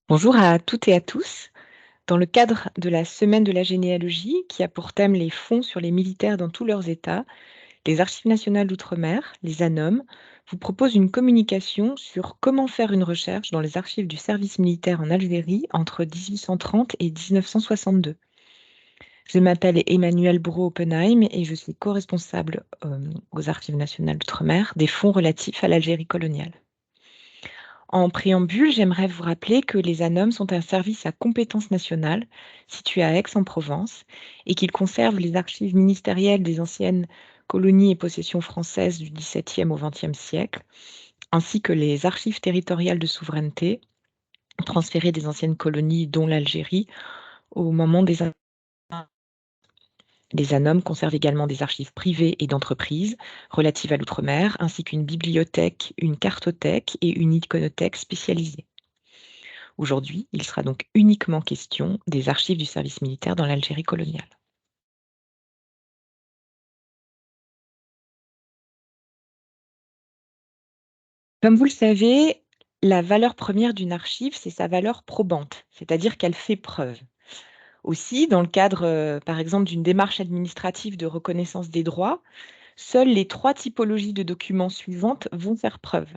Bonjour à toutes et à tous. Dans le cadre de la Semaine de la généalogie, qui a pour thème les fonds sur les militaires dans tous leurs États, les Archives nationales d'outre-mer, les ANOM, vous proposent une communication sur comment faire une recherche dans les archives du service militaire en Algérie entre 1830 et 1962. Je m'appelle Emmanuel Bourreau-Oppenheim et je suis co-responsable aux Archives nationales d'outre-mer des fonds relatifs à l'Algérie coloniale. En préambule, j'aimerais vous rappeler que les ANOM sont un service à compétence nationale situé à Aix-en-Provence et qu'ils conservent les archives ministérielles des anciennes colonies et possessions françaises du XVIIe au XXe siècle, ainsi que les archives territoriales de souveraineté transférées des anciennes colonies, dont l'Algérie, au moment des indépendances. Les ANOM conservent également des archives privées et d'entreprises relatives à l'outre-mer, ainsi qu'une bibliothèque, une cartothèque et une iconothèque spécialisées. Aujourd'hui, il sera donc uniquement question des archives du service militaire dans l'Algérie coloniale. Comme vous le savez, la valeur première d'une archive, c'est sa valeur probante, c'est-à-dire qu'elle fait preuve. Aussi, dans le cadre, par exemple, d'une démarche administrative de reconnaissance des droits, seules les trois typologies de documents suivantes vont faire preuve.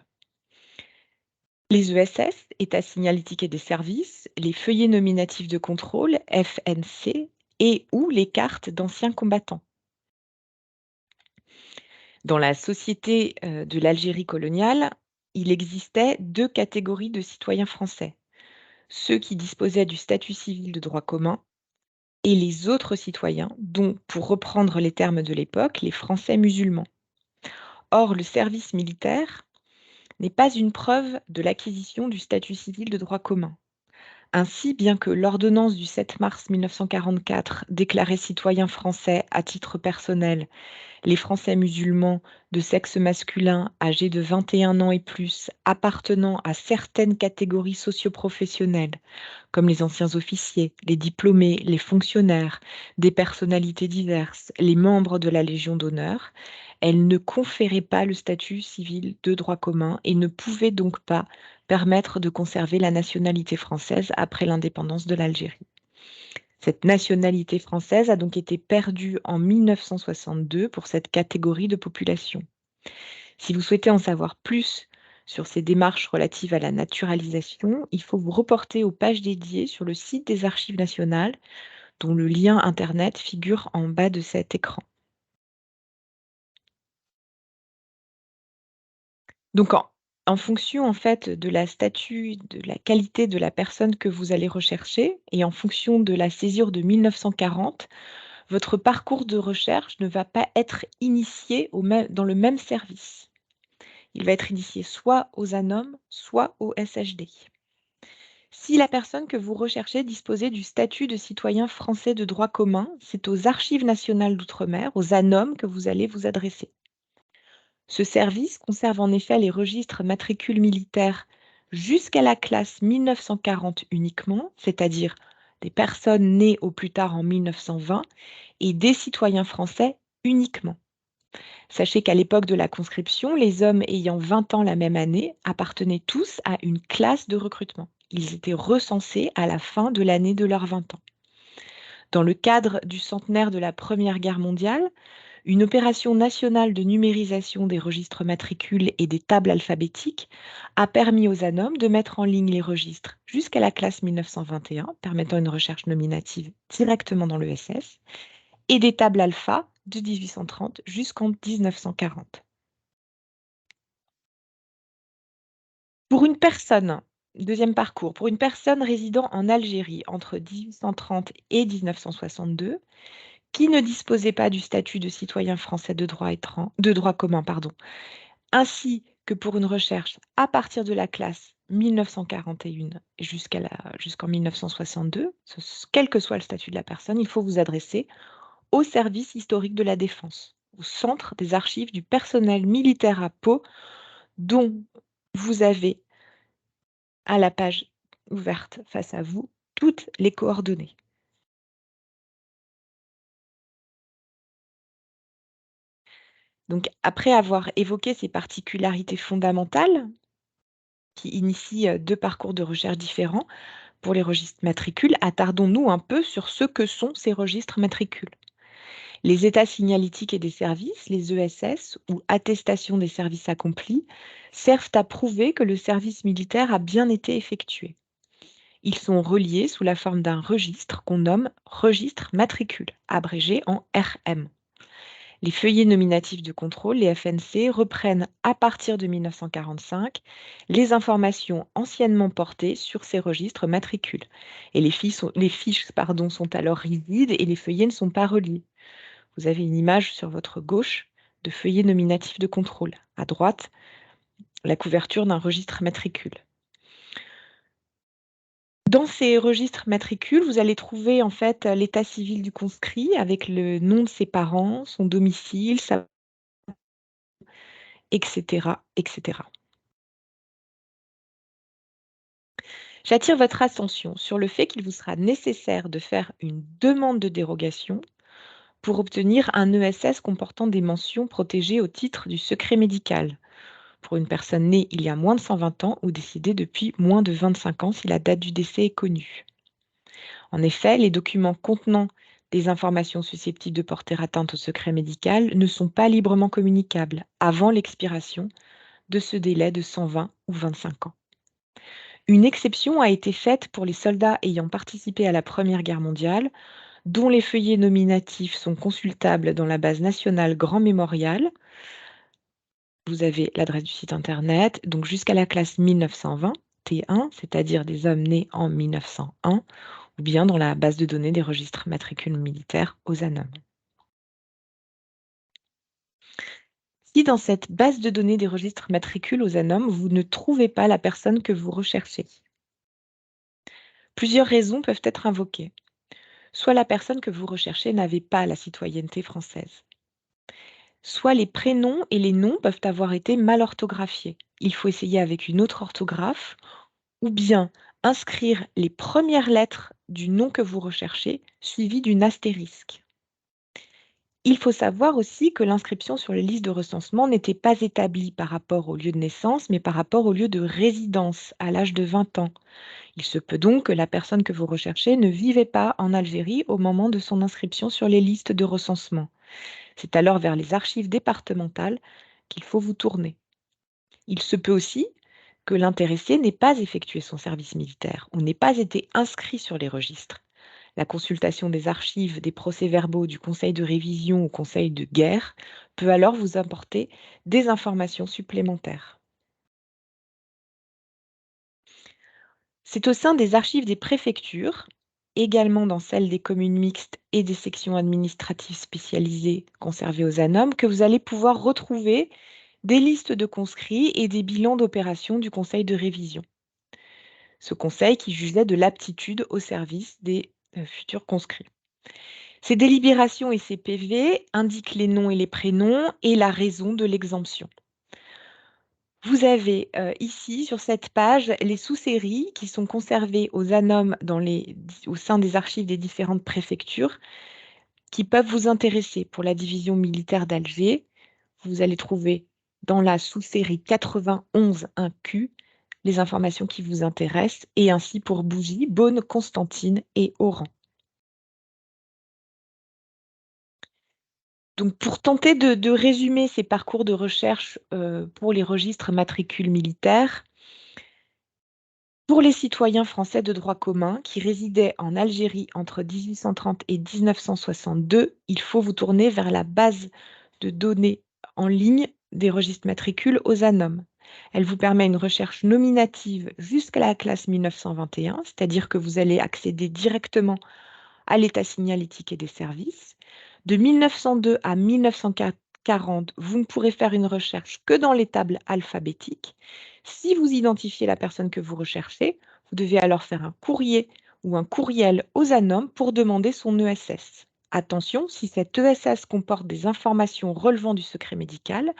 Les ESS, État signalétique et des services, les feuillets nominatifs de contrôle, FNC, et ou les cartes d'anciens combattants. Dans la société de l'Algérie coloniale, il existait deux catégories de citoyens français. Ceux qui disposaient du statut civil de droit commun et les autres citoyens, dont, pour reprendre les termes de l'époque, les Français musulmans. Or, le service militaire n'est pas une preuve de l'acquisition du statut civil de droit commun. Ainsi, bien que l'ordonnance du 7 mars 1944 déclarait citoyens français à titre personnel les Français musulmans de sexe masculin âgés de 21 ans et plus appartenant à certaines catégories socioprofessionnelles, comme les anciens officiers, les diplômés, les fonctionnaires, des personnalités diverses, les membres de la Légion d'honneur, elle ne conférait pas le statut civil de droit commun et ne pouvait donc pas permettre de conserver la nationalité française après l'indépendance de l'Algérie. Cette nationalité française a donc été perdue en 1962 pour cette catégorie de population. Si vous souhaitez en savoir plus sur ces démarches relatives à la naturalisation, il faut vous reporter aux pages dédiées sur le site des Archives nationales, dont le lien Internet figure en bas de cet écran. Donc, en fonction en fait de la statut, de la qualité de la personne que vous allez rechercher et en fonction de la césure de 1940, votre parcours de recherche ne va pas être initié dans le même service. Il va être initié soit aux ANOM, soit au SHD. Si la personne que vous recherchez disposait du statut de citoyen français de droit commun, c'est aux Archives nationales d'outre-mer, aux ANOM, que vous allez vous adresser. Ce service conserve en effet les registres matricules militaires jusqu'à la classe 1940 uniquement, c'est-à-dire des personnes nées au plus tard en 1920, et des citoyens français uniquement. Sachez qu'à l'époque de la conscription, les hommes ayant 20 ans la même année appartenaient tous à une classe de recrutement. Ils étaient recensés à la fin de l'année de leurs 20 ans. Dans le cadre du centenaire de la Première Guerre mondiale, une opération nationale de numérisation des registres matricules et des tables alphabétiques a permis aux ANOM de mettre en ligne les registres jusqu'à la classe 1921, permettant une recherche nominative directement dans l'ESS, et des tables alpha de 1830 jusqu'en 1940. Pour une personne, deuxième parcours, pour une personne résidant en Algérie entre 1830 et 1962, qui ne disposait pas du statut de citoyen français de droit commun, ainsi que pour une recherche à partir de la classe 1941 jusqu'en 1962, quel que soit le statut de la personne, il faut vous adresser au service historique de la défense, au centre des archives du personnel militaire à Pau, dont vous avez à la page ouverte face à vous toutes les coordonnées. Donc, après avoir évoqué ces particularités fondamentales, qui initie 2 parcours de recherche différents pour les registres matricules. Attardons-nous un peu sur ce que sont ces registres matricules. Les états signalétiques et des services, les ESS, ou attestations des services accomplis, servent à prouver que le service militaire a bien été effectué. Ils sont reliés sous la forme d'un registre qu'on nomme registre matricule, abrégé en RM. Les feuillets nominatifs de contrôle, les FNC, reprennent à partir de 1945 les informations anciennement portées sur ces registres matricules. Et les fiches sont alors rigides et les feuillets ne sont pas reliés. Vous avez une image sur votre gauche de feuillet nominatif de contrôle. À droite, la couverture d'un registre matricule. Dans ces registres matricules, vous allez trouver en fait l'état civil du conscrit avec le nom de ses parents, son domicile, etc., etc. J'attire votre attention sur le fait qu'il vous sera nécessaire de faire une demande de dérogation pour obtenir un ESS comportant des mentions protégées au titre du secret médical pour une personne née il y a moins de 120 ans ou décédée depuis moins de 25 ans si la date du décès est connue. En effet, les documents contenant des informations susceptibles de porter atteinte au secret médical ne sont pas librement communicables avant l'expiration de ce délai de 120 ou 25 ans. Une exception a été faite pour les soldats ayant participé à la Première Guerre mondiale, dont les feuillets nominatifs sont consultables dans la base nationale Grand Mémorial. Vous avez l'adresse du site internet, donc jusqu'à la classe 1920, T1, c'est-à-dire des hommes nés en 1901, ou bien dans la base de données des registres matricules militaires OSANOM. Si dans cette base de données des registres matricules OSANOM, vous ne trouvez pas la personne que vous recherchez, plusieurs raisons peuvent être invoquées. Soit la personne que vous recherchez n'avait pas la citoyenneté française. Soit les prénoms et les noms peuvent avoir été mal orthographiés. Il faut essayer avec une autre orthographe ou bien inscrire les premières lettres du nom que vous recherchez suivies d'une astérisque. Il faut savoir aussi que l'inscription sur les listes de recensement n'était pas établie par rapport au lieu de naissance, mais par rapport au lieu de résidence à l'âge de 20 ans. Il se peut donc que la personne que vous recherchez ne vivait pas en Algérie au moment de son inscription sur les listes de recensement. C'est alors vers les archives départementales qu'il faut vous tourner. Il se peut aussi que l'intéressé n'ait pas effectué son service militaire ou n'ait pas été inscrit sur les registres. La consultation des archives des procès-verbaux du conseil de révision ou conseil de guerre peut alors vous apporter des informations supplémentaires. C'est au sein des archives des préfectures, également dans celles des communes mixtes et des sections administratives spécialisées conservées aux ANOM, que vous allez pouvoir retrouver des listes de conscrits et des bilans d'opération du conseil de révision. Ce conseil qui jugeait de l'aptitude au service des futurs conscrits. Ces délibérations et ces PV indiquent les noms et les prénoms et la raison de l'exemption. Vous avez ici, sur cette page, les sous-séries qui sont conservées aux ANOM au sein des archives des différentes préfectures qui peuvent vous intéresser pour la division militaire d'Alger. Vous allez trouver dans la sous-série 91-1Q les informations qui vous intéressent et ainsi pour Bougie, Beaune, Constantine et Oran. Donc, pour tenter de résumer ces parcours de recherche pour les registres matricules militaires, pour les citoyens français de droit commun qui résidaient en Algérie entre 1830 et 1962, il faut vous tourner vers la base de données en ligne des registres matricules aux ANOM. Elle vous permet une recherche nominative jusqu'à la classe 1921, c'est-à-dire que vous allez accéder directement à l'état signalétique et des services. De 1902 à 1940, vous ne pourrez faire une recherche que dans les tables alphabétiques. Si vous identifiez la personne que vous recherchez, vous devez alors faire un courrier ou un courriel aux ANOM pour demander son ESS. Attention, si cet ESS comporte des informations relevant du secret médical,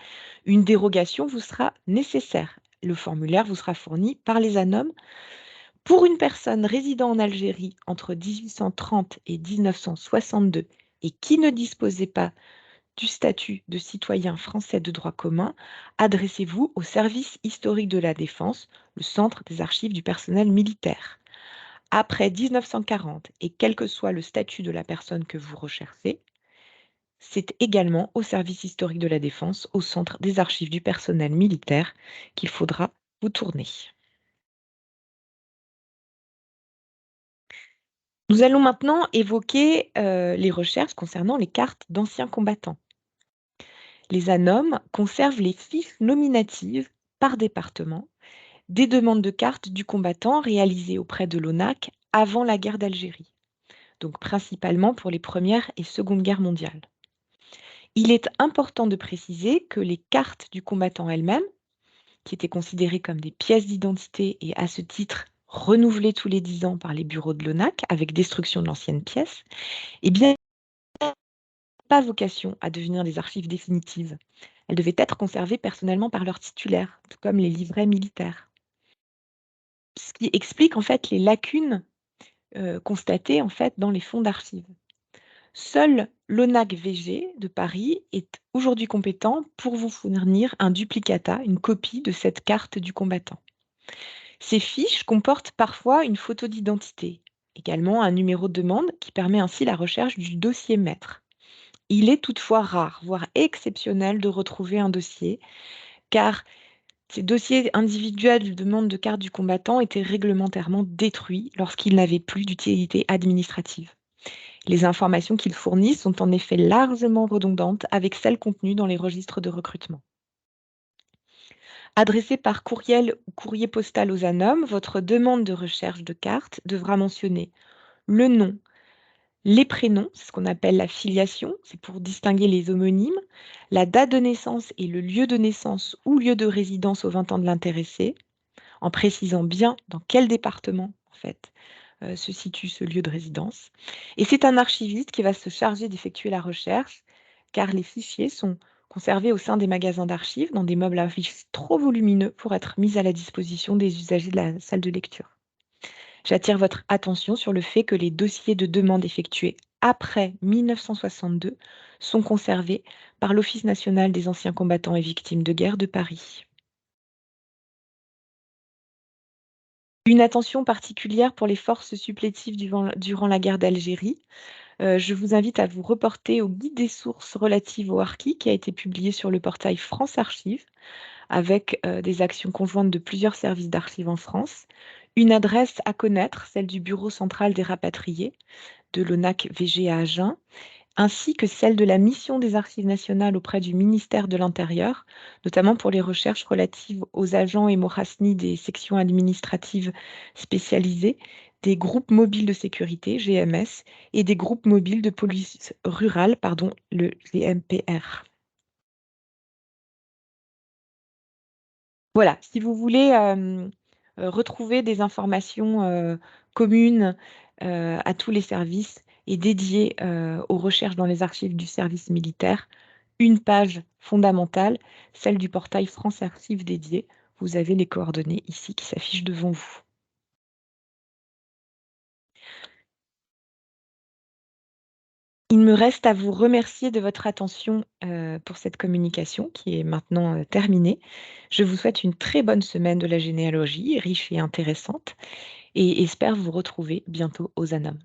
une dérogation vous sera nécessaire. Le formulaire vous sera fourni par les ANOM. Pour une personne résidant en Algérie entre 1830 et 1962 et qui ne disposait pas du statut de citoyen français de droit commun, adressez-vous au service historique de la défense le centre des archives du personnel militaire. Après 1940, et quel que soit le statut de la personne que vous recherchez, c'est également au service historique de la défense, au centre des archives du personnel militaire, qu'il faudra vous tourner. Nous allons maintenant évoquer les recherches concernant les cartes d'anciens combattants. Les ANOM conservent les fiches nominatives par département des demandes de cartes du combattant réalisées auprès de l'ONAC avant la guerre d'Algérie, donc principalement pour les Premières et Secondes Guerres mondiales. Il est important de préciser que les cartes du combattant elles-mêmes, qui étaient considérées comme des pièces d'identité et à ce titre renouvelées tous les 10 ans par les bureaux de l'ONAC avec destruction de l'ancienne pièce, eh bien, pas vocation à devenir des archives définitives. Elles devaient être conservées personnellement par leur titulaire, tout comme les livrets militaires. Ce qui explique en fait les lacunes constatées en fait dans les fonds d'archives. Seul l'ONAC-VG de Paris est aujourd'hui compétent pour vous fournir un duplicata, une copie de cette carte du combattant. Ces fiches comportent parfois une photo d'identité, également un numéro de demande qui permet ainsi la recherche du dossier maître. Il est toutefois rare, voire exceptionnel, de retrouver un dossier, car ces dossiers individuels de demande de carte du combattant étaient réglementairement détruits lorsqu'ils n'avaient plus d'utilité administrative. Les informations qu'ils fournissent sont en effet largement redondantes avec celles contenues dans les registres de recrutement. Adressée par courriel ou courrier postal aux ANOM, votre demande de recherche de carte devra mentionner le nom, les prénoms, c'est ce qu'on appelle la filiation, c'est pour distinguer les homonymes, la date de naissance et le lieu de naissance ou lieu de résidence aux 20 ans de l'intéressé, en précisant bien dans quel département, en fait, se situe ce lieu de résidence. Et c'est un archiviste qui va se charger d'effectuer la recherche, car les fichiers sont conservés au sein des magasins d'archives dans des meubles à fiches trop volumineux pour être mis à la disposition des usagers de la salle de lecture. J'attire votre attention sur le fait que les dossiers de demande effectués après 1962 sont conservés par l'Office national des anciens combattants et victimes de guerre de Paris. Une attention particulière pour les forces supplétives durant la guerre d'Algérie. Je vous invite à vous reporter au guide des sources relatives au harkis qui a été publié sur le portail France Archives avec des actions conjointes de plusieurs services d'archives en France. Une adresse à connaître, celle du Bureau central des rapatriés de l'ONAC-VG à Agen, ainsi que celle de la mission des Archives nationales auprès du ministère de l'Intérieur, notamment pour les recherches relatives aux agents et Mohasni des sections administratives spécialisées, des groupes mobiles de sécurité, GMS, et des groupes mobiles de police rurale, pardon, le GMPR. Voilà, si vous voulez retrouver des informations communes à tous les services et dédiées aux recherches dans les archives du service militaire, une page fondamentale, celle du portail France Archives dédié. Vous avez les coordonnées ici qui s'affichent devant vous. Il me reste à vous remercier de votre attention pour cette communication qui est maintenant terminée. Je vous souhaite une très bonne semaine de la généalogie, riche et intéressante, et espère vous retrouver bientôt aux ANOM.